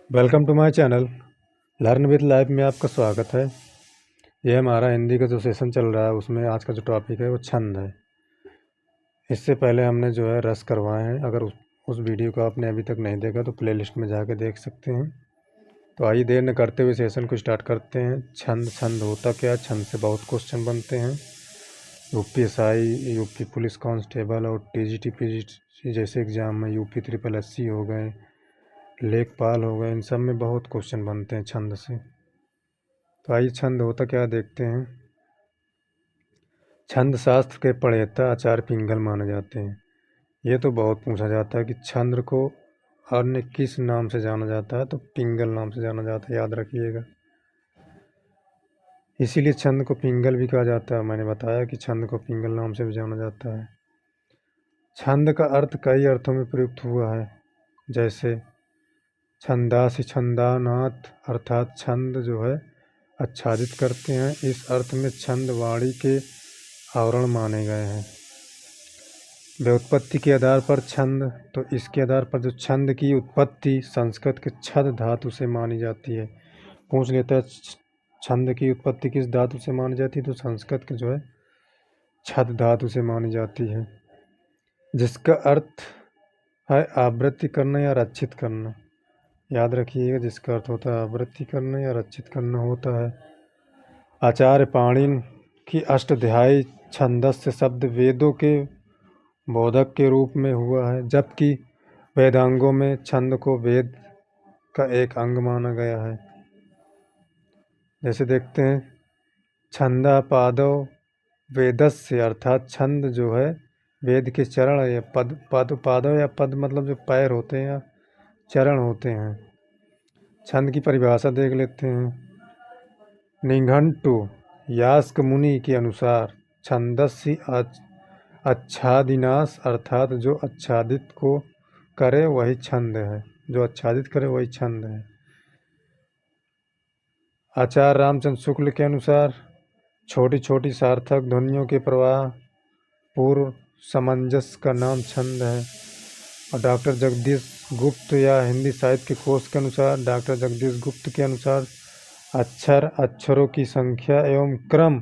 Welcome to my channel learn with life में आपका स्वागत है। ये हमारा हिंदी का जो सेशन चल रहा है उसमें आज का जो टॉपिक है वो छंद है। इससे पहले हमने जो है रस करवाए हैं। अगर उस वीडियो को आपने अभी तक नहीं देखा तो प्लेलिस्ट में जाके देख सकते हैं। तो आइए देर न करते हुए सेशन को स्टार्ट करते हैं। छंद होता क्या? छंद से बहुत क्वेश्चन बनते हैं। यूपीएसआई, यूपी पुलिस कांस्टेबल और टीजीटी पीजीटी जैसे एग्ज़ाम में, यूपी ट्रिपल एससी हो गए, लेखपाल हो गए, इन सब में बहुत क्वेश्चन बनते हैं छंद से। तो आइए छंद होता क्या देखते हैं। छंद शास्त्र के प्रणेता आचार्य पिंगल माने जाते हैं। ये तो बहुत पूछा जाता है कि छंद को अन्य किस नाम से जाना जाता है, तो पिंगल नाम से जाना जाता है, याद रखिएगा। इसीलिए छंद को पिंगल भी कहा जाता है। मैंने बताया कि छंद को पिंगल नाम से भी जाना जाता है। छंद का अर्थ कई अर्थों में प्रयुक्त हुआ है, जैसे छंदासी छंदानाथ अर्थात छंद जो है आच्छादित करते हैं। इस अर्थ में छंद वाणी के आवरण माने गए हैं। व्युत्पत्ति के आधार पर छंद, तो इसके आधार पर जो छंद की उत्पत्ति संस्कृत के छद धातु से मानी जाती है। पूछ लेता है छंद की उत्पत्ति किस धातु से मानी जाती है, तो संस्कृत के जो है छद धातु से मानी जाती है, जिसका अर्थ है आवृत्ति करना या रक्षित करना। याद रखिएगा, जिसका अर्थ होता है आवृत्ति करना या रक्षित करना होता है। आचार्य पाणिनि की अष्टाध्यायी छंदस्य शब्द वेदों के बोधक के रूप में हुआ है, जबकि वेदांगों में छंद को वेद का एक अंग माना गया है। जैसे देखते हैं, छंदा पादव वेदस्य, अर्थात छंद जो है वेद के चरण या पादव या पद मतलब जो पैर होते हैं या चरण होते हैं। छंद की परिभाषा देख लेते हैं। निघंटु यास्क मुनि के अनुसार छंदस्य आच्छादिनाश, अर्थात जो आच्छादित को करे वही छंद है। जो आच्छादित करे वही छंद है। आचार्य रामचंद्र शुक्ल के अनुसार छोटी छोटी सार्थक ध्वनियों के प्रवाह पूर्व सामंजस्य का नाम छंद है। और डॉक्टर जगदीश गुप्त या हिंदी साहित्य के कोश के अनुसार, डॉक्टर जगदीश गुप्त के अनुसार अक्षरों की संख्या एवं क्रम,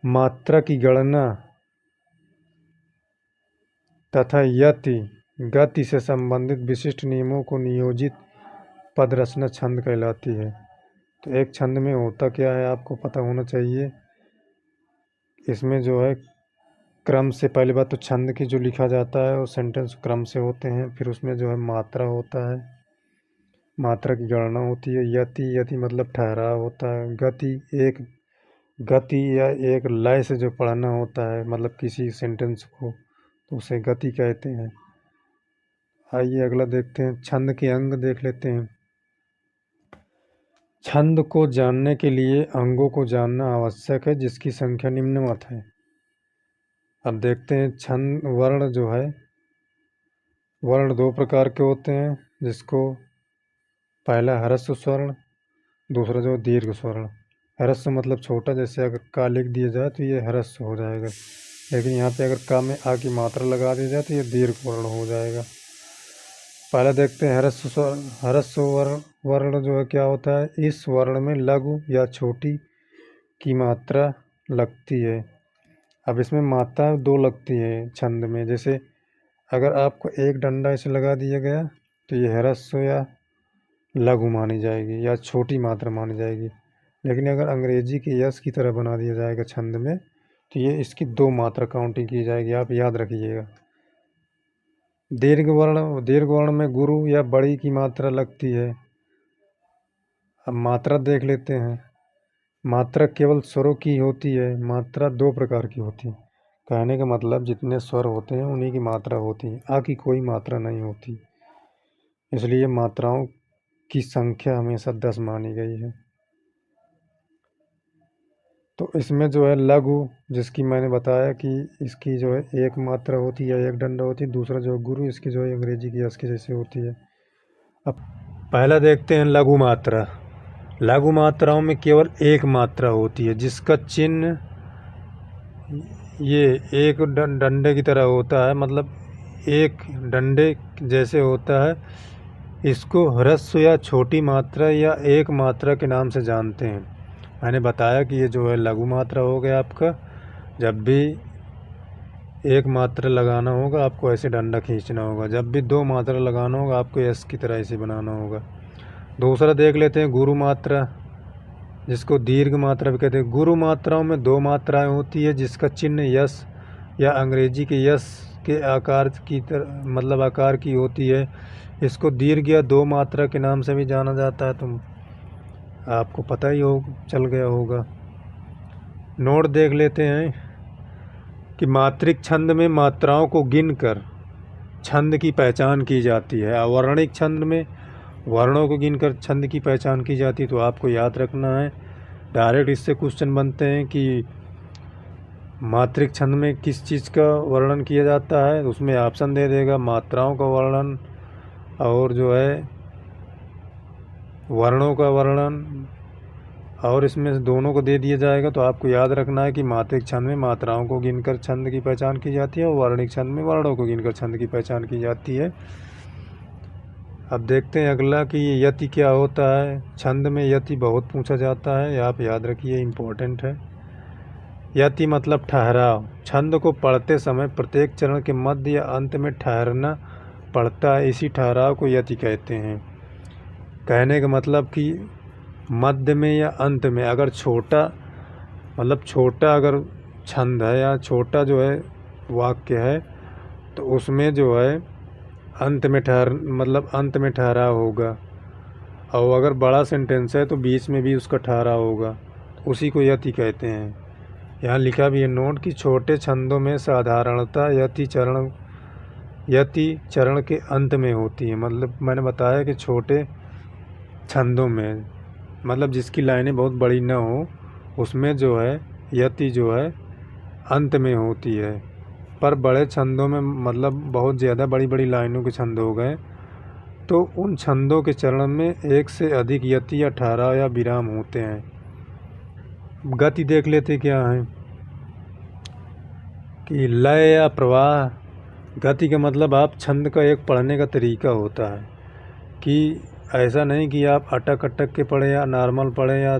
मात्रा की गणना तथा यति गति से संबंधित विशिष्ट नियमों को नियोजित पद रचना छंद कहलाती है। तो एक छंद में होता क्या है आपको पता होना चाहिए। इसमें जो है क्रम से, पहली बात तो छंद की जो लिखा जाता है वो सेंटेंस क्रम से होते हैं। फिर उसमें जो है मात्रा होता है, मात्रा की गणना होती है। यति मतलब ठहराव होता है। गति या एक लय से जो पढ़ना होता है, मतलब किसी सेंटेंस को, तो उसे गति कहते हैं। आइए अगला देखते हैं, छंद के अंग देख लेते हैं। छंद को जानने के लिए अंगों को जानना आवश्यक है, जिसकी संख्या निम्नवत है। अब देखते हैं छंद वर्ण जो है, वर्ण दो प्रकार के होते हैं, जिसको पहला ह्रस्व स्वर्ण, दूसरा जो दीर्घ स्वर्ण। ह्रस्व मतलब छोटा, जैसे अगर का लिख दिया जाए तो ये ह्रस्व हो जाएगा, लेकिन यहाँ पे अगर का में आ की मात्रा लगा दी जाए तो ये दीर्घ वर्ण हो जाएगा। पहले देखते हैं ह्रस्व वर्ण जो है क्या होता है। इस वर्ण में लघु या छोटी की मात्रा लगती है। अब इसमें मात्रा दो लगती है छंद में। जैसे अगर आपको एक डंडा ऐसे लगा दिया गया तो ये ह्रस्व या लघु मानी जाएगी या छोटी मात्रा मानी जाएगी। लेकिन अगर अंग्रेजी के यस की तरह बना दिया जाएगा छंद में तो ये इसकी दो मात्रा काउंटिंग की जाएगी, आप याद रखिएगा। दीर्घ वर्ण में गुरु या बड़ी की मात्रा लगती है। अब मात्रा देख लेते हैं। मात्रा केवल स्वरों की होती है। मात्रा दो प्रकार की होती है। कहने का मतलब जितने स्वर होते हैं उन्हीं की मात्रा होती है, आ की कोई मात्रा नहीं होती। इसलिए मात्राओं की संख्या हमेशा 10 मानी गई है। तो इसमें जो है लघु, जिसकी मैंने बताया कि इसकी जो है एक मात्रा होती है, एक डंडा होती है। दूसरा जो गुरु, इसकी जो है अंग्रेजी की यस की जैसे होती है। अब पहला देखते हैं लघु मात्रा। लघु मात्राओं में केवल एक मात्रा होती है, जिसका चिन्ह ये एक डंडे की तरह होता है, मतलब एक डंडे जैसे होता है। इसको ह्रस्व या छोटी मात्रा या एक मात्रा के नाम से जानते हैं। मैंने बताया कि ये जो है लघु मात्रा हो गया आपका। जब भी एक मात्रा लगाना होगा आपको ऐसे डंडा खींचना होगा, जब भी दो मात्रा लगाना होगा आपको यस की तरह ऐसे बनाना होगा। दूसरा देख लेते हैं गुरु मात्रा, जिसको दीर्घ मात्रा भी कहते हैं। गुरु मात्राओं में दो मात्राएं होती है जिसका चिन्ह यस या अंग्रेजी के यस के आकार की तरह मतलब आकार की होती है। इसको दीर्घ या दो मात्रा के नाम से भी जाना जाता है, तुम आपको पता ही हो चल गया होगा। नोट देख लेते हैं कि मात्रिक छंद में मात्राओं को गिनकर छंद की पहचान की जाती है। अवर्णिक छंद में वर्णों को गिनकर छंद की पहचान की जाती है। तो आपको याद रखना है, डायरेक्ट इससे क्वेश्चन बनते हैं कि मात्रिक छंद में किस चीज़ का वर्णन किया जाता है। उसमें ऑप्शन दे देगा मात्राओं का वर्णन और जो है वर्णों का वर्णन, और इसमें से दोनों को दे दिया जाएगा। तो आपको याद रखना है कि मात्रिक छंद में मात्राओं को गिनकर छंद की पहचान की जाती है और वर्णिक छंद में वर्णों को गिनकर छंद की पहचान की जाती है। अब देखते हैं अगला कि ये यति क्या होता है। छंद में यति बहुत पूछा जाता है, आप याद रखिए, इम्पोर्टेंट है। यति मतलब ठहराव। छंद को पढ़ते समय प्रत्येक चरण के मध्य या अंत में ठहरना पड़ता है, इसी ठहराव को यति कहते हैं। कहने का मतलब कि मध्य में या अंत में अगर छोटा मतलब छोटा अगर छंद है या छोटा जो है वाक्य है तो उसमें जो है अंत में अंत में ठहराव होगा, और अगर बड़ा सेंटेंस है तो बीच में भी उसका ठहराव होगा, उसी को यति कहते हैं। यहाँ लिखा भी है नोट कि छोटे छंदों में साधारणतः यति चरण के अंत में होती है। मतलब मैंने बताया कि छोटे छंदों में मतलब जिसकी लाइनें बहुत बड़ी ना हो उसमें जो है यति जो है अंत में होती है। पर बड़े छंदों में मतलब बहुत ज़्यादा बड़ी बड़ी लाइनों के छंद हो गए तो उन छंदों के चरण में एक से अधिक यति या ठहराव या विराम होते हैं। गति देख लेते क्या है कि लय या प्रवाह। गति का मतलब आप छंद का एक पढ़ने का तरीका होता है कि ऐसा नहीं कि आप अटक अटक के पढ़े या नॉर्मल पढ़े या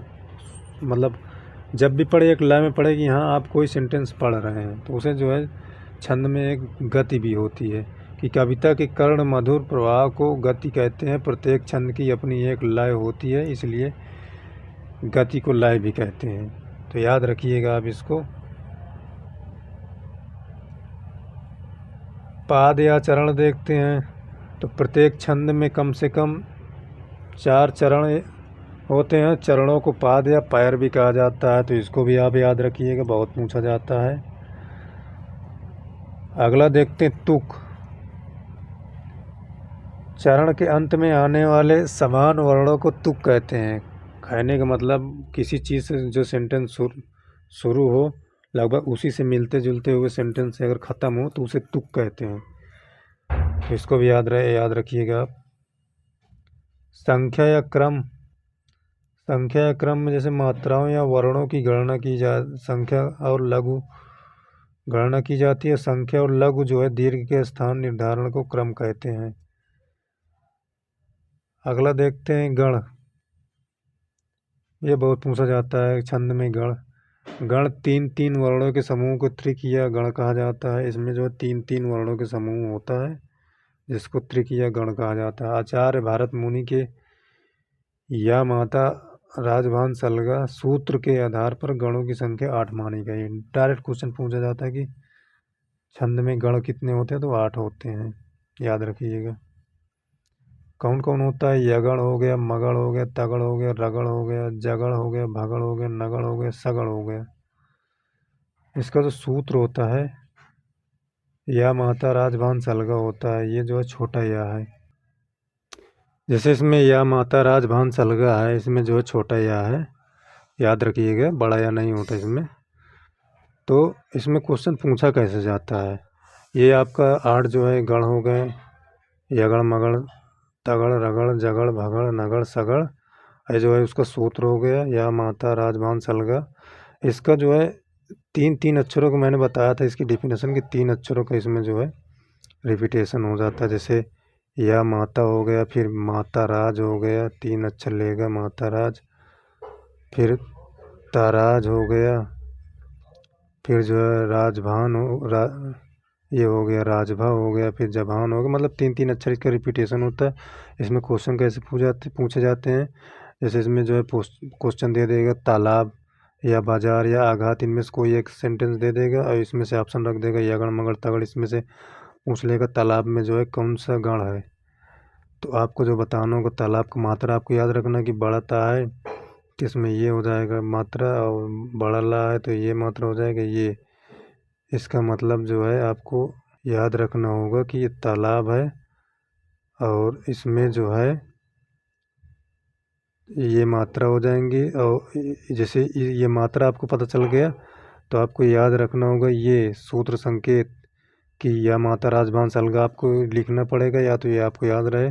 मतलब जब भी पढ़े एक लय में पढ़े कि हाँ आप कोई सेंटेंस पढ़ रहे हैं, तो उसे जो है छंद में एक गति भी होती है। कि कविता के कर्ण मधुर प्रवाह को गति कहते हैं। प्रत्येक छंद की अपनी एक लय होती है, इसलिए गति को लय भी कहते हैं। तो याद रखिएगा आप इसको। पाद या चरण देखते हैं तो प्रत्येक छंद में कम से कम 4 चरण होते हैं। चरणों को पाद या पैर भी कहा जाता है, तो इसको भी आप याद रखिएगा, बहुत पूछा जाता है। अगला देखते हैं तुक। चरण के अंत में आने वाले समान वर्णों को तुक कहते हैं। कहने का मतलब किसी चीज़ से जो सेंटेंस शुरू हो लगभग उसी से मिलते जुलते हुए सेंटेंस से अगर ख़त्म हो तो उसे तुक कहते हैं। तो इसको भी याद रखिएगा आप। संख्या या क्रम। संख्या या क्रम में जैसे मात्राओं या वर्णों की गणना की संख्या और लघु गणना की जाती है। संख्या और लघु जो है दीर्घ के स्थान निर्धारण को क्रम कहते हैं। अगला देखते हैं गण। ये बहुत पूछा जाता है छंद में गण। गण 3-3 वर्णों के समूह को त्रिक या गण कहा जाता है। इसमें जो है 3-3 वर्णों के समूह होता है जिसको त्रिक या गण कहा जाता है। आचार्य भारत मुनि के या माता राजभान सलगा सूत्र के आधार पर गणों की संख्या 8 मानी गई। डायरेक्ट क्वेश्चन पूछा जाता है कि छंद में गण कितने होते हैं, तो 8 होते हैं, याद रखिएगा। कौन कौन होता है? यगण हो गया, मगण हो गया, तगड़ हो गया, रगड़ हो गया, जगड़ हो गया, भगड़ हो गया, नगड़ हो गया, सगड़ हो गया। इसका जो सूत्र होता है या माता राजभान सलगा होता है, ये जो है छोटा या है। जैसे इसमें या माता राजभान सलगा है, इसमें जो है छोटा या है, याद रखिएगा, बड़ा या नहीं होता इसमें। तो इसमें क्वेश्चन पूछा कैसे जाता है, ये आपका 8 जो है गण हो गए, यगड़ मगड़ तगड़ रगड़ जगड़ भगड़ नगड़ सगड़, ये जो है उसका सूत्र हो गया या माता राजभान सलगा। इसका जो है 3-3 अक्षरों को मैंने बताया था इसकी डेफिनेशन कि 3 अक्षरों का इसमें जो है रिपीटेशन हो जाता है। जैसे या माता हो गया, फिर माता राज हो गया, 3 अक्षर लेगा माता राज, फिर ताराज हो गया, फिर जो है राजभान ये हो गया राजभा हो गया, फिर जभान हो गया। मतलब 3 3 अक्षर इसका रिपीटेशन होता है। इसमें क्वेश्चन कैसे पूछे जाते हैं, जैसे इसमें जो है क्वेश्चन दे देगा तालाब या बाजार या आघात, इनमें से कोई एक सेंटेंस दे देगा और इसमें से ऑप्शन रख देगा यगण मगड़ तगड़, इसमें से पूछ लेगा तालाब में जो है कौन सा गण है। तो आपको जो बताना होगा तालाब का मात्रा आपको याद रखना कि बड़ा ता है तो इसमें ये हो जाएगा मात्रा, और बड़ा ला है तो ये मात्रा हो जाएगा ये। इसका मतलब जो है आपको याद रखना होगा कि ये तालाब है और इसमें जो है ये मात्रा हो जाएंगी। और जैसे ये मात्रा आपको पता चल गया तो आपको याद रखना होगा ये सूत्र संकेत कि या मात्रा राजभान सलगा आपको लिखना पड़ेगा, या तो ये आपको याद रहे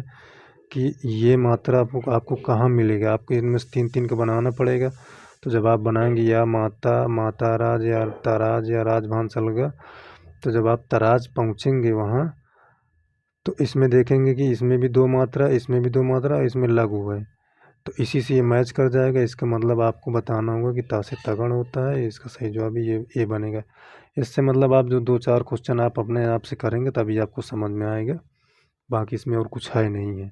कि ये मात्रा आपको कहाँ मिलेगा। आपको इनमें से 3 3 का बनाना पड़ेगा। तो जब आप बनाएंगे या माता माता राज या ताराज या राजभान सलगा, तो जब आप तराज पहुँचेंगे वहाँ तो इसमें देखेंगे कि इसमें भी 2 मात्रा, इसमें भी 2 मात्रा, इसमें लघु है। तो इसी से ये मैच कर जाएगा। इसका मतलब आपको बताना होगा कि ता से तगड़ होता है। इसका सही जवाब ये बनेगा। इससे मतलब आप जो 2 4 क्वेश्चन आप अपने आप से करेंगे तभी आपको समझ में आएगा, बाकी इसमें और कुछ है नहीं है।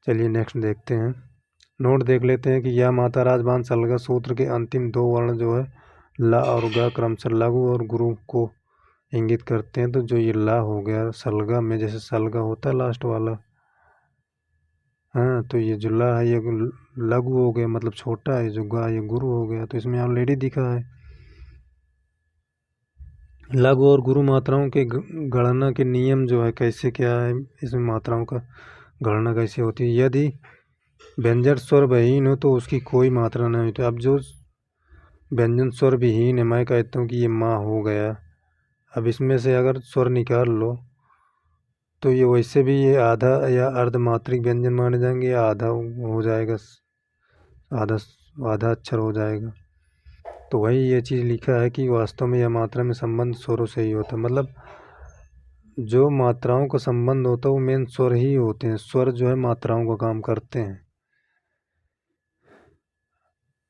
चलिए नेक्स्ट देखते हैं। नोट देख लेते हैं कि यह माता राजभान सलगा सूत्र के अंतिम 2 वर्ण जो है ला और गा क्रमशः लघु और गुरु को इंगित करते हैं। तो जो ये ला हो गया सलगा में, जैसे सलगा होता है लास्ट वाला, हाँ, तो ये जो ला है ये लघु हो गया मतलब छोटा है, जो गा ये गुरु हो गया। तो इसमें ऑलरेडी दिखा है। लघु और गुरु मात्राओं के गणना के नियम जो है कैसे क्या है, इसमें मात्राओं का गणना कैसे होती है। यदि व्यंजन स्वर विहीन हो तो उसकी कोई मात्रा नहीं होती। अब जो व्यंजन स्वर विहीन है, मैं कहता हूँ कि ये माँ हो गया। अब इसमें से अगर स्वर निकाल लो तो ये वैसे भी ये आधा या अर्धमात्रिक व्यंजन माने जाएंगे, या आधा हो जाएगा, आधा आधा अक्षर हो जाएगा। तो वही ये चीज़ लिखा है कि वास्तव में यह मात्रा में संबंध स्वरों से ही होता है। मतलब जो मात्राओं का संबंध होता है वो मेन स्वर ही होते हैं। स्वर जो है मात्राओं का काम करते हैं।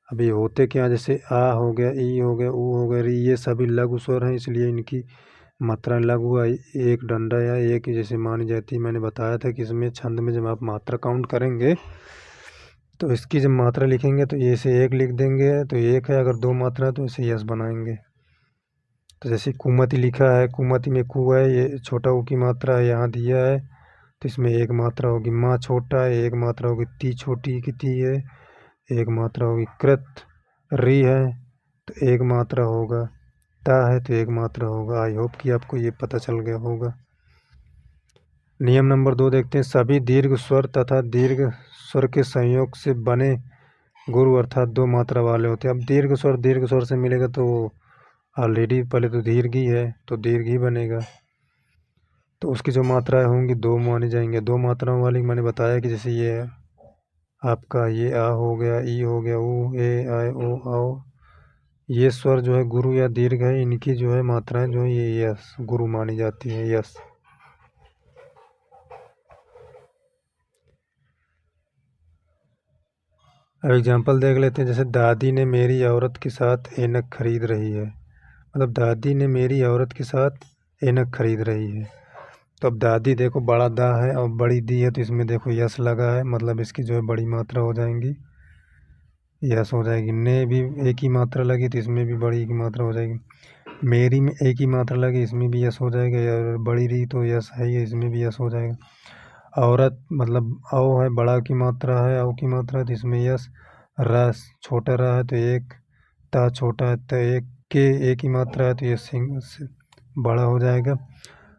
अब ये होते क्या, जैसे आ हो गया, ई हो गया, ऊ हो गया, री, ये सभी लघु स्वर हैं, इसलिए इनकी मात्रा लघु है। एक डंडा या एक जैसे मानी जाती है। मैंने बताया था कि इसमें छंद में जब आप मात्रा काउंट करेंगे तो इसकी जब मात्रा लिखेंगे तो ये से 1 लिख देंगे तो 1 है, अगर 2 मात्रा है तो इसे यस बनाएंगे। तो जैसे कुमति लिखा है, कुमति में कु है, ये छोटा ऊ की मात्रा है, यहाँ दिया है तो इसमें 1 मात्रा होगी। माँ छोटा है, 1 मात्रा होगी। ती छोटी की ती है, 1 मात्रा होगी। कृत री है तो 1 मात्रा होगा। ता है तो 1 मात्रा होगा। आई होप कि आपको ये पता चल गया होगा। नियम नंबर 2 देखते हैं। सभी दीर्घ स्वर तथा दीर्घ स्वर के संयोग से बने गुरु अर्थात 2 मात्रा वाले होते हैं। अब दीर्घ स्वर से मिलेगा तो ऑलरेडी पहले तो दीर्घ ही है तो दीर्घ ही बनेगा। तो उसकी जो मात्राएं होंगी 2 मानी जाएंगे। 2 मात्राओं वाली मैंने बताया कि जैसे ये आपका ये आ हो गया, ई हो गया, ऊ, ए, आय, ओ, आओ, ये स्वर जो है गुरु या दीर्घ है, इनकी जो है मात्राएं जो है ये यस गुरु मानी जाती है। यस। अब एग्जाम्पल देख लेते हैं। जैसे दादी ने मेरी औरत के साथ ऐनक खरीद रही है। मतलब दादी ने मेरी औरत के साथ ऐनक खरीद रही है। तो अब दादी देखो बड़ा दा है और बड़ी दी है तो इसमें देखो यस लगा है, मतलब इसकी जो है बड़ी मात्रा हो जाएंगी, यस हो जाएगी। ने भी एक ही मात्रा लगी तो इसमें भी बड़ी की मात्रा हो जाएगी। मेरी में एक ही मात्रा लगी इसमें भी यस हो जाएगा, या बड़ी रही तो यस है ही, इसमें भी यस हो जाएगा। औरत मतलब औ है, बड़ा की मात्रा है, औ की मात्रा है तो इसमें यस। रस छोटा रहा है तो 1, ता छोटा है तो 1, के एक ही मात्रा है तो ये बड़ा हो जाएगा।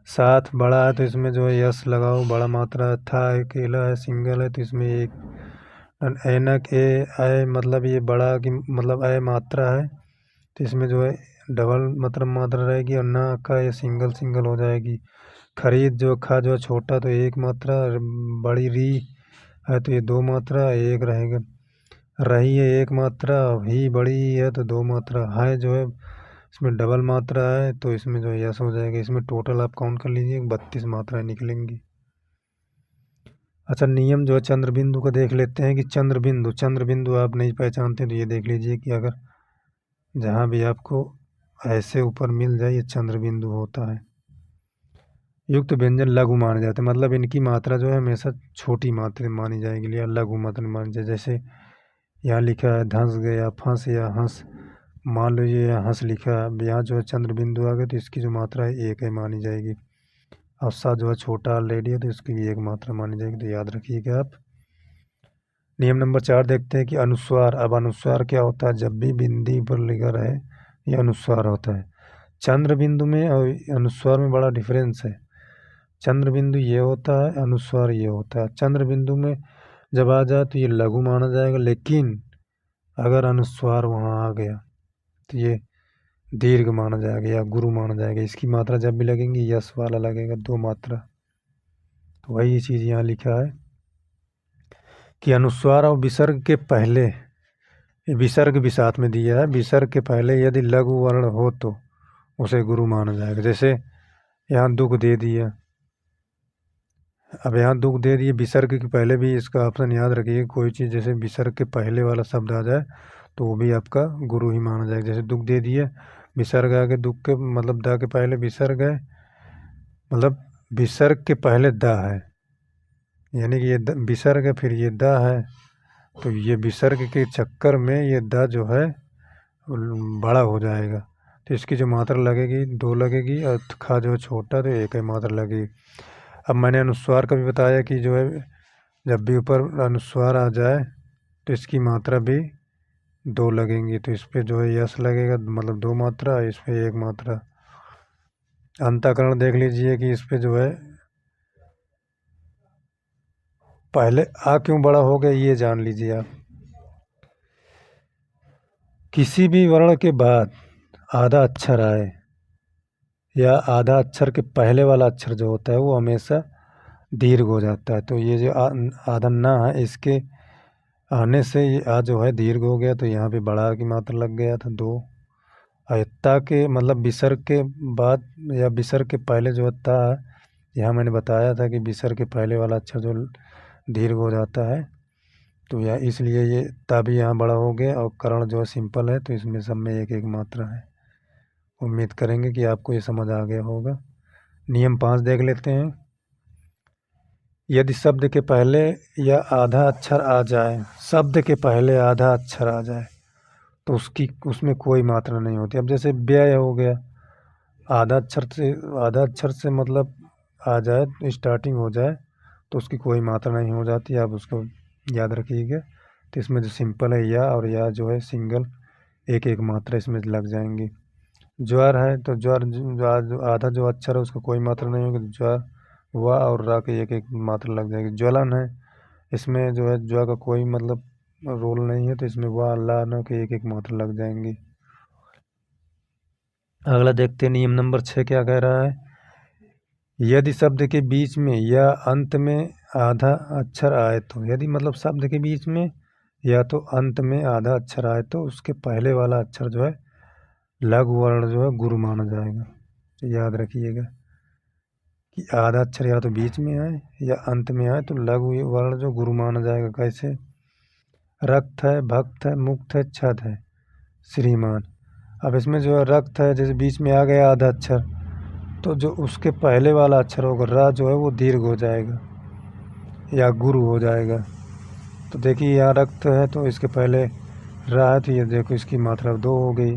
साथ बड़ा है तो इसमें जो है यस लगाओ, बड़ा मात्रा है। था अकेला है, सिंगल है तो इसमें 1। ऐनक ए आय मतलब ये बड़ा की मतलब आय मात्रा है तो इसमें जो है डबल मतलब मात्रा रहेगी, और ना का ये सिंगल सिंगल हो जाएगी। खरीद जो खा जो है छोटा तो 1 मात्रा, बड़ी री है तो ये 2 मात्रा, 1 रहेगा। रही है 1 मात्रा, ही बड़ी है तो 2 मात्रा, है जो है इसमें डबल मात्रा है तो इसमें जो है यस हो जाएगा। इसमें टोटल आप काउंट कर लीजिए 32 मात्राएं निकलेंगी। अच्छा, नियम जो है चंद्र बिंदु का देख लेते हैं कि चंद्र बिंदु आप नहीं पहचानते तो ये देख लीजिए कि अगर जहाँ भी आपको ऐसे ऊपर मिल जाए ये चंद्र बिंदु होता है। युक्त व्यंजन लघु माने जाते हैं, मतलब इनकी मात्रा जो है हमेशा छोटी मात्रा मानी जाएगी या लघु मात्रा मानी जाए। जैसे यहाँ लिखा है धंस गया, फंस या हंस, मान लो ये यहाँ हंस लिखा है, अब यहाँ जो है चंद्र बिंदु आ गए तो इसकी जो मात्रा है एक है मानी जाएगी। और सा जो है छोटा ऑलरेडी है तो इसकी भी एक मात्रा मानी जाएगी, तो याद रखिएगा आप। नियम नंबर 4 देखते हैं कि अनुस्वार। अब अनुस्वार क्या होता है? जब भी बिंदी पर लिखा रहे ये अनुस्वार होता है। चंद्र बिंदु में और अनुस्वार में बड़ा डिफरेंस है। चंद्र बिंदु ये होता है, अनुस्वार ये होता है। चंद्र बिंदु में जब आ जाए तो ये लघु माना जाएगा, लेकिन अगर अनुस्वार वहाँ आ गया तो ये दीर्घ माना जाएगा या गुरु माना जाएगा। इसकी मात्रा जब भी लगेंगी यस वाला लगेगा, दो मात्रा। तो वही चीज़ यहाँ लिखा है कि अनुस्वार और विसर्ग के पहले, विसर्ग भी साथ में दिया है, विसर्ग के पहले यदि लघु वर्ण हो तो उसे गुरु माना जाएगा। जैसे यहाँ दुख दे दिया, अब यहाँ दुख दे दिए, विसर्ग के पहले भी इसका ऑप्शन याद रखिए। कोई चीज़ जैसे विसर्ग के पहले वाला शब्द आ जाए तो वो भी आपका गुरु ही माना जाएगा। जैसे दुख दे दिए, विसर्ग आ गए, दुख के मतलब दा के पहले विसर्ग है, मतलब विसर्ग के पहले दा है, यानी कि ये विसर्ग है फिर ये दा है, तो ये विसर्ग के चक्कर में ये दा जो है बड़ा हो जाएगा। तो इसकी जो मात्रा लगेगी दो लगेगी, और खा जो है छोटा तो एक ही मात्रा लगेगी। अब मैंने अनुस्वार का भी बताया कि जो है जब भी ऊपर अनुस्वार आ जाए तो इसकी मात्रा भी दो लगेंगी, तो इस पर जो है यस लगेगा, मतलब दो मात्रा, इस पर एक मात्रा। अंतःकरण देख लीजिए कि इस पे जो है पहले आ क्यों बड़ा हो गया ये जान लीजिए आप। किसी भी वर्ण के बाद आधा अक्षर आए या आधा अक्षर के पहले वाला अक्षर जो होता है वो हमेशा दीर्घ हो जाता है। तो ये जो आधा ना है इसके आने से ये आ जो है दीर्घ हो गया, तो यहाँ पे बड़ा की मात्रा लग गया था दो। अयत्ता के मतलब विसर्ग के बाद या विसर्ग के पहले जो ता, यहाँ मैंने बताया था कि विसर्ग के पहले वाला अक्षर जो दीर्घ हो जाता है, तो यह इसलिए ये ता भी यहाँ बड़ा हो गया। और करण जो है सिंपल है तो इसमें सब में एक एक मात्रा है। उम्मीद करेंगे कि आपको ये समझ आ गया होगा। नियम 5 देख लेते हैं। यदि शब्द के पहले या आधा अक्षर आ जाए, शब्द के पहले आधा अक्षर आ जाए तो उसमें कोई मात्रा नहीं होती। अब जैसे व्यय हो गया, आधा अक्षर से मतलब आ जाए, स्टार्टिंग हो जाए तो उसकी कोई मात्रा नहीं हो जाती, आप उसको याद रखिएगा। तो इसमें जो सिंपल है या और या जो है सिंगल एक एक मात्रा इसमें लग जाएंगी। ज्वार है तो ज्वार जो आधा जो अक्षर है उसका कोई मात्रा नहीं होगी, तो ज्वार वा और रा के एक एक मात्रा लग जाएगी। ज्वलन है, इसमें जो है ज्वा का कोई मतलब रोल नहीं है, तो इसमें वा ला न के एक एक मात्रा लग जाएंगी। अगला देखते हैं नियम नंबर 6 क्या कह रहा है। यदि शब्द के बीच में या अंत में आधा अक्षर आए तो, यदि मतलब शब्द के बीच में या तो अंत में आधा अक्षर आए तो उसके पहले वाला अक्षर जो है लघु वर्ण जो है गुरु माना जाएगा। तो याद रखिएगा कि आधा अक्षर या तो बीच में आए या अंत में आए तो लघु वर्ण जो गुरु माना जाएगा। कैसे? रक्त है, भक्त है, मुक्त है, छद है, श्रीमान। अब इसमें जो है रक्त है, जैसे बीच में आ गया आधा अक्षर तो जो उसके पहले वाला अक्षर होगा रा जो है वो दीर्घ हो जाएगा या गुरु हो जाएगा। तो देखिए यहाँ रक्त है तो इसके पहले रा है, तो ये देखो इसकी मात्रा दो हो गई,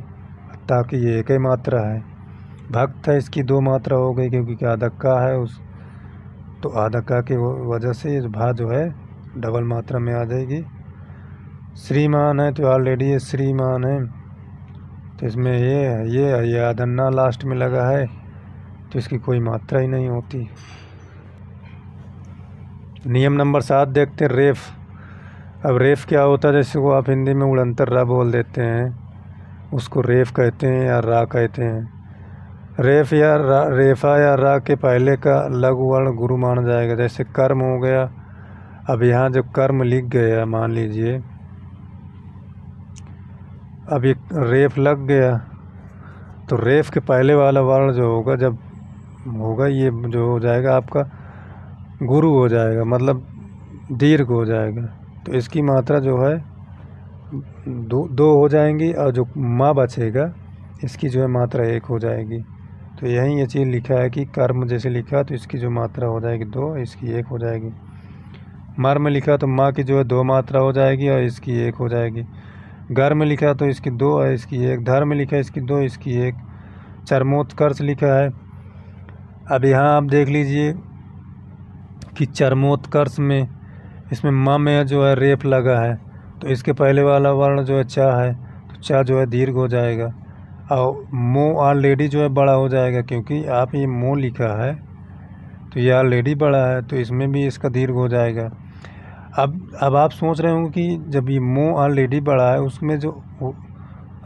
ताकि ये एक ही मात्रा है। भक्त है, इसकी दो मात्रा हो गई क्योंकि आधा का है उस, तो आधा का की वजह से भा जो है डबल मात्रा में आ जाएगी। श्रीमान है तो ऑलरेडी ये श्रीमान है, तो इसमें ये आधा ना लास्ट में लगा है तो इसकी कोई मात्रा ही नहीं होती। नियम नंबर 7 देखते हैं रेफ। अब रेफ क्या होता है? जैसे को आप हिंदी में उड़ंतर रा बोल देते हैं, उसको रेफ कहते हैं या रा कहते हैं। रेफ या रा, रेफा या रा के पहले का लघु वर्ण गुरु माना जाएगा। जैसे कर्म हो गया, अब यहाँ जब कर्म लिख गया मान लीजिए, अब एक रेफ लग गया तो रेफ के पहले वाला वर्ण जो होगा जब होगा ये जो हो जाएगा आपका गुरु हो जाएगा। मतलब दीर्घ हो जाएगा। तो इसकी मात्रा जो है दो हो जाएंगी, और जो माँ बचेगा इसकी जो है मात्रा 1 हो जाएगी। तो यहीं ये चीज़ लिखा है कि कर्म जैसे लिखा तो इसकी जो मात्रा हो जाएगी 2, इसकी 1 हो जाएगी। मर में लिखा तो माँ की जो है 2 मात्रा हो जाएगी और इसकी 1 हो जाएगी। घर में लिखा तो इसकी 2 है, इसकी 1। धर में लिखा इसकी 2, इसकी 1। चरमोत्कर्ष लिखा है। अब यहाँ आप देख लीजिए कि चरमोत्कर्ष में इसमें म में जो है रेफ लगा है, तो इसके पहले वाला वर्ण जो है चा है, तो चा जो है दीर्घ हो जाएगा। और मो ऑलरेडी जो है बड़ा हो जाएगा, क्योंकि आप ये मो लिखा है तो ये ऑलरेडी बड़ा है, तो इसमें भी इसका दीर्घ हो जाएगा। अब आप सोच रहे होंगे कि जब ये मो ऑलरेडी बड़ा है, उसमें जो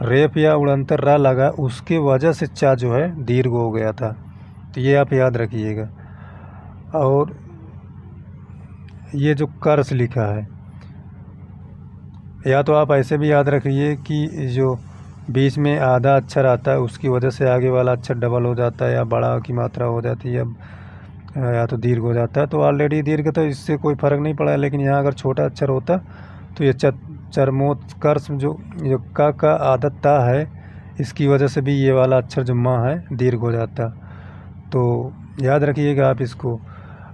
रेफ या उड़ंतर रा लगा, उसके वजह से चा जो है दीर्घ हो गया था। तो ये आप याद रखिएगा। और ये जो कर्स लिखा है, या तो आप ऐसे भी याद रखिए कि जो बीच में आधा अक्षर आता है उसकी वजह से आगे वाला अक्षर डबल हो जाता है, या बड़ा की मात्रा हो जाती है, या तो दीर्घ हो जाता है। तो ऑलरेडी दीर्घ तो इससे कोई फ़र्क नहीं पड़ा, लेकिन यहाँ अगर छोटा अक्षर होता तो ये चरमोत्कर्ष जो का आदत ता है, इसकी वजह से भी ये वाला अक्षर जो माँ है दीर्घ हो जाता। तो याद रखिएगा आप इसको।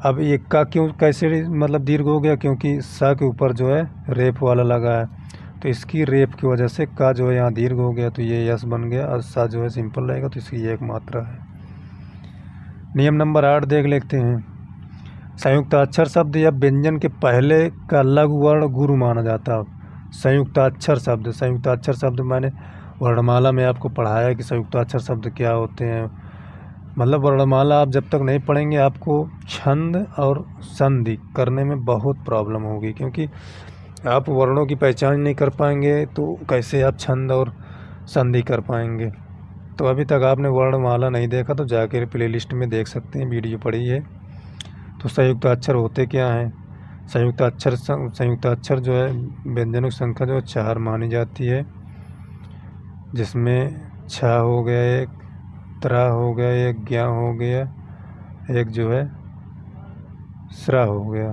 अब ये का क्यों कैसे मतलब दीर्घ हो गया, क्योंकि सा के ऊपर जो है रेप वाला लगा है, तो इसकी रेप की वजह से का जो है यहाँ दीर्घ हो गया, तो ये यस बन गया। और सा जो है सिंपल रहेगा, तो इसकी 1 मात्रा है। नियम नंबर 8 देख लेते हैं। संयुक्ताक्षर शब्द या व्यंजन के पहले का लघु वर्ण गुरु माना जाता है। संयुक्ताक्षर शब्द मैंने वर्णमाला में आपको पढ़ाया है कि संयुक्ताक्षर शब्द क्या होते हैं। मतलब वर्णमाला आप जब तक नहीं पढ़ेंगे आपको छंद और संधि करने में बहुत प्रॉब्लम होगी, क्योंकि आप वर्णों की पहचान नहीं कर पाएंगे तो कैसे आप छंद और संधि कर पाएंगे। तो अभी तक आपने वर्णमाला नहीं देखा तो जाकर प्लेलिस्ट में देख सकते हैं, वीडियो पड़ी है। तो संयुक्ताक्षर होते क्या हैं? संयुक्ताक्षर जो है व्यंजनों की संख्या जो 4 मानी जाती है, जिसमें छ हो गया, एक त्रा हो गया, एक ज्ञा हो गया, एक जो है स्रा हो गया।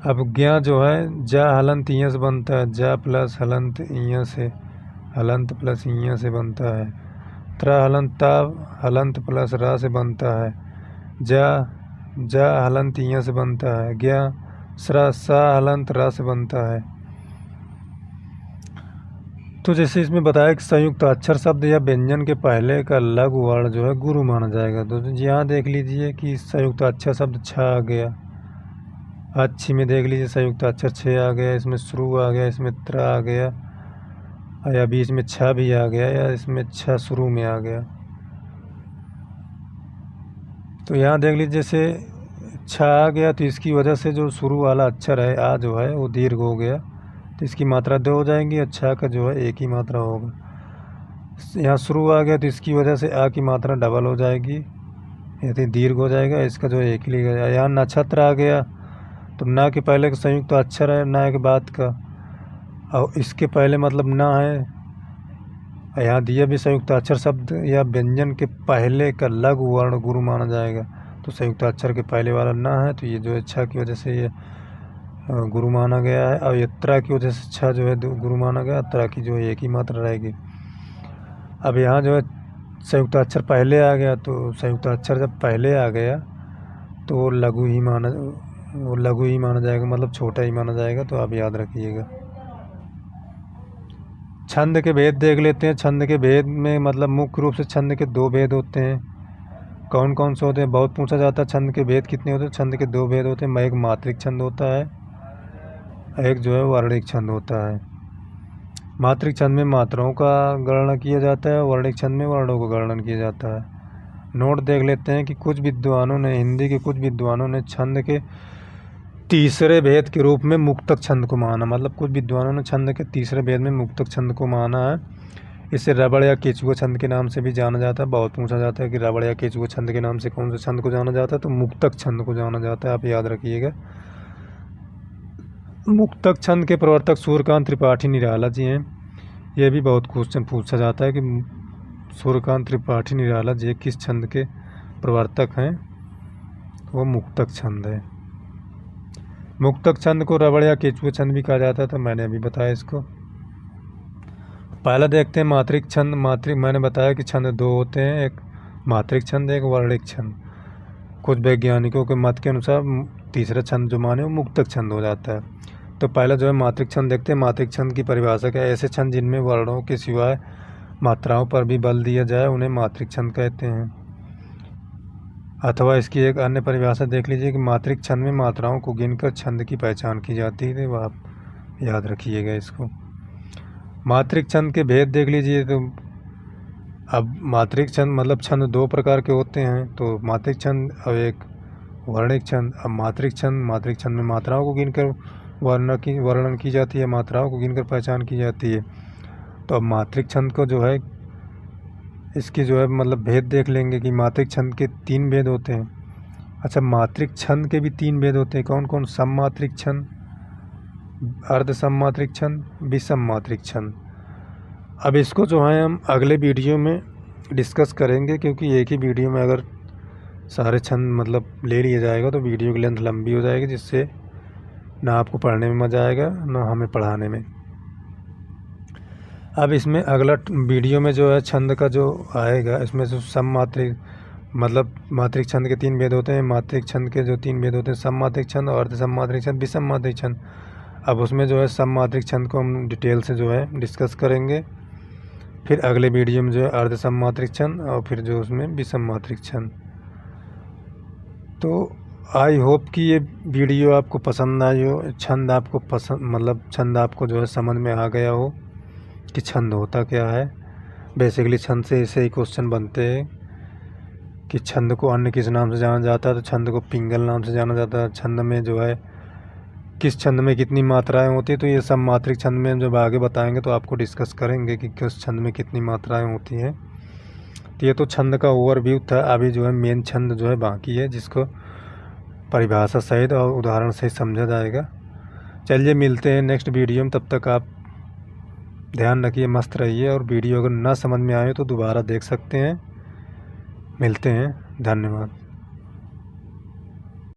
अब ज्ञा जो है जा हलंत इया से बनता है, जा प्लस हलंत इया से, हलंत प्लस इया से बनता है। त्रा हलंत ता हलंत प्लस रा से बनता है। जा हलंत इया से बनता है। ज्ञा स्रा सा हलंत रा से बनता है। तो जैसे इसमें बताया कि संयुक्त अक्षर शब्द या व्यंजन के पहले का लघु वर्ण जो है गुरु माना जाएगा। तो यहाँ देख लीजिए कि संयुक्त अक्षर शब्द छ आ गया, अच्छी में देख लीजिए संयुक्त अक्षर 6 आ गया, इसमें शुरू आ गया, इसमें त्र आ गया, या बीच में छ भी आ गया, या इसमें छ शुरू में आ गया। तो यहाँ देख लीजिए जैसे छ आ गया तो इसकी वजह से जो शुरू वाला अक्षर है आ जो है वो दीर्घ हो गया, तो इसकी मात्रा 2 हो जाएंगी, और छ का जो है 1 ही मात्रा होगा। यहाँ शुरू आ गया तो इसकी वजह से आ की मात्रा डबल हो जाएगी, यदि दीर्घ हो जाएगा, इसका जो है 1 ही लिखा जाएगा। यहाँ नक्षत्र आ गया तो ना के पहले का संयुक्त अक्षर है, ना के बाद का, और इसके पहले मतलब ना है। यहाँ दिया भी संयुक्त अक्षर शब्द या व्यंजन के पहले का लघु वर्ण गुरु माना जाएगा। तो संयुक्त अक्षर के पहले वाला ना है, तो ये जो है छ की वजह से ये गुरु माना गया है, और ये त्रा की वजह से छ जो है गुरु माना गया, त्रा की जो है 1 ही मात्रा रहेगी। अब यहाँ जो है संयुक्त अक्षर पहले आ गया, तो संयुक्त अक्षर जब पहले आ गया तो लघु ही माना जाएगा, मतलब छोटा ही माना जाएगा। तो आप याद रखिएगा। छंद के भेद देख लेते हैं। छंद के भेद में मतलब मुख्य रूप से छंद के 2 भेद होते हैं। कौन कौन से होते हैं? बहुत पूछा जाता है छंद के भेद कितने होते हैं। छंद के 2 भेद होते हैं। एक मात्रिक छंद होता है, एक जो है वर्णिक छंद होता है। मात्रिक छंद में मात्राओं का गणना किया जाता है, वर्णिक छंद में वर्णों का गणन किया जाता है। नोट देख लेते हैं कि कुछ विद्वानों ने, हिंदी के कुछ विद्वानों ने छंद के तीसरे भेद के रूप में मुक्तक छंद को माना। मतलब कुछ विद्वानों ने छंद के तीसरे भेद में मुक्तक छंद को माना है। इसे रबड़ या केचुआ छंद के नाम से भी जाना जाता है। बहुत पूछा जाता है कि रबड़ या केचुआ छंद के नाम से कौन से छंद को जाना जाता है, तो मुक्तक छंद को जाना जाता है। आप याद रखिएगा। मुक्तक छंद के प्रवर्तक सूर्यकांत त्रिपाठी निराला जी हैं। यह भी बहुत क्वेश्चन पूछा जाता है कि सूर्यकांत त्रिपाठी निराला जी किस छंद के प्रवर्तक हैं। वो मुक्तक छंद है। मुक्तक छंद को रबड़ या केचुआ छंद भी कहा जाता है, तो मैंने अभी बताया इसको। पहला देखते हैं मात्रिक छंद। मात्रिक मैंने बताया कि छंद दो होते हैं, एक मात्रिक छंद, एक वर्णिक छंद। कुछ वैज्ञानिकों के मत के अनुसार तीसरा छंद जो माने वो मुक्तक छंद हो जाता है। तो पहला जो है मात्रिक छंद देखते हैं। मात्रिक छंद की परिभाषा क्या है? ऐसे छंद जिनमें वर्णों के सिवाय मात्राओं पर भी बल दिया जाए उन्हें मात्रिक छंद कहते हैं। अथवा इसकी एक अन्य परिभाषा देख लीजिए कि मात्रिक छंद में मात्राओं को गिनकर छंद की पहचान की जाती है। वो आप याद रखिएगा इसको। मात्रिक छंद के भेद देख लीजिए। तो अब मात्रिक छंद मतलब छंद दो प्रकार के होते हैं, तो मात्रिक छंद और एक वर्णिक छंद। अब मात्रिक छंद में मात्राओं को गिनकर वर्णन की जाती है, मात्राओं को गिनकर पहचान की जाती है। तो अब मात्रिक छंद को जो है इसकी जो है मतलब भेद देख लेंगे कि मात्रिक छंद के 3 भेद होते हैं। अच्छा, मात्रिक छंद के भी 3 भेद होते हैं। कौन कौन? सममात्रिक छंद, अर्ध सममात्रिक छंद, विषम मात्रिक छंद। अब इसको जो है हम अगले वीडियो में डिस्कस करेंगे, क्योंकि एक ही वीडियो में अगर सारे छंद मतलब ले लिया जाएगा तो वीडियो की लेंथ लंबी हो जाएगी, जिससे ना आपको पढ़ने में मज़ा आएगा ना हमें पढ़ाने में। अब इसमें अगला वीडियो में जो है छंद का जो आएगा, इसमें जो सममात्रिक मतलब मात्रिक छंद के 3 भेद होते हैं। मात्रिक छंद के जो 3 भेद होते हैं, सममात्रिक छंद, अर्ध सममात्रिक छंद, विषम मात्रिक छंद। अब उसमें जो है सममात्रिक छंद को हम डिटेल से जो है डिस्कस करेंगे। फिर अगले वीडियो में जो है अर्ध सममात्रिक छंद और फिर जो उसमें विषम मात्रिक छंद। तो आई होप कि ये वीडियो आपको पसंद आई हो, छंद आपको पसंद मतलब छंद आपको जो है समझ में आ गया हो कि छंद होता क्या है। बेसिकली छंद से ऐसे ही क्वेश्चन बनते हैं कि छंद को अन्य किस नाम से जाना जाता है, तो छंद को पिंगल नाम से जाना जाता है। छंद में जो है किस छंद में कितनी मात्राएं होती है, तो ये सब मात्रिक छंद में जब आगे बताएंगे तो आपको डिस्कस करेंगे कि किस छंद में कितनी मात्राएं होती हैं। तो ये तो छंद का ओवरव्यू था। अभी जो है मेन छंद जो है बाकी है, जिसको परिभाषा सहित और उदाहरण सहित समझा जाएगा। चलिए मिलते हैं नेक्स्ट वीडियो में, तब तक आप ध्यान रखिए, मस्त रहिए। और वीडियो अगर ना समझ में आए तो दोबारा देख सकते हैं। मिलते हैं, धन्यवाद।